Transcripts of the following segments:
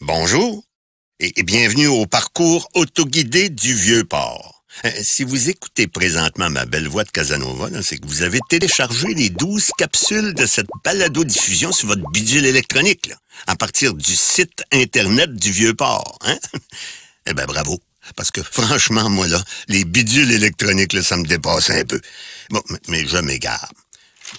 Bonjour et bienvenue au parcours autoguidé du Vieux-Port. Si vous écoutez présentement ma belle voix de Casanova, c'est que vous avez téléchargé les 12 capsules de cette balado-diffusion sur votre bidule électronique, là, à partir du site Internet du Vieux-Port. Hein? Eh ben bravo, parce que franchement, moi, là, les bidules électroniques, là, ça me dépasse un peu. Bon, mais je m'égare.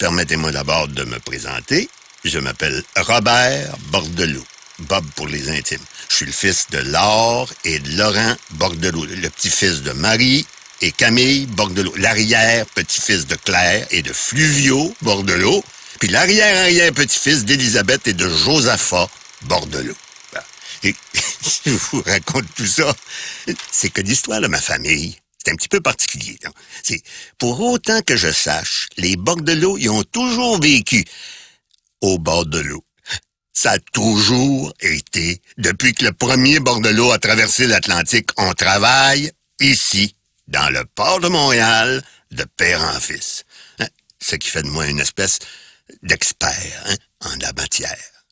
Permettez-moi d'abord de me présenter. Je m'appelle Robert Bordelot. Bob pour les intimes. Je suis le fils de Laure et de Laurent Bordelot, le petit-fils de Marie et Camille Bordelot, l'arrière-petit-fils de Claire et de Fluvio Bordelot, puis l'arrière-arrière-petit-fils d'Élisabeth et de Josaphat Bordelot. Et si je vous raconte tout ça, c'est que l'histoire de ma famille, c'est un petit peu particulier. C'est pour autant que je sache, les Bordelot, ils ont toujours vécu au bord de l'eau. Ça a toujours été, depuis que le premier Bordelot a traversé l'Atlantique, on travaille ici, dans le port de Montréal, de père en fils. Ce qui fait de moi une espèce d'expert en la matière.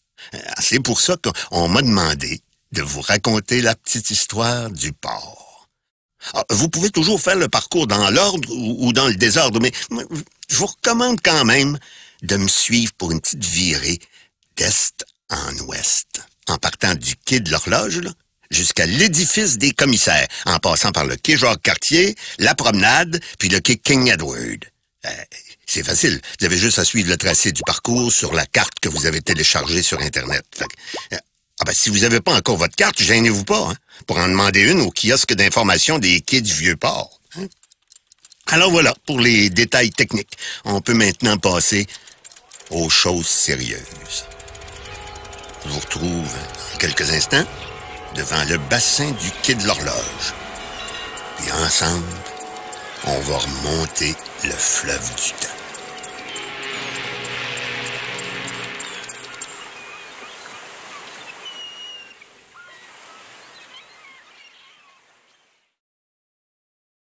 C'est pour ça qu'on m'a demandé de vous raconter la petite histoire du port. Alors, vous pouvez toujours faire le parcours dans l'ordre ou dans le désordre, mais je vous recommande quand même de me suivre pour une petite virée d'est en ouest, en partant du quai de l'horloge jusqu'à l'édifice des commissaires, en passant par le quai Jacques-Cartier, la promenade, puis le quai King Edward. C'est facile, vous avez juste à suivre le tracé du parcours sur la carte que vous avez téléchargée sur Internet. Si vous n'avez pas encore votre carte, gênez-vous pas, pour en demander une au kiosque d'information des quais du Vieux-Port. Alors voilà, pour les détails techniques. On peut maintenant passer aux choses sérieuses. Je vous retrouve en quelques instants devant le bassin du quai de l'horloge. Puis ensemble, on va remonter le fleuve du temps.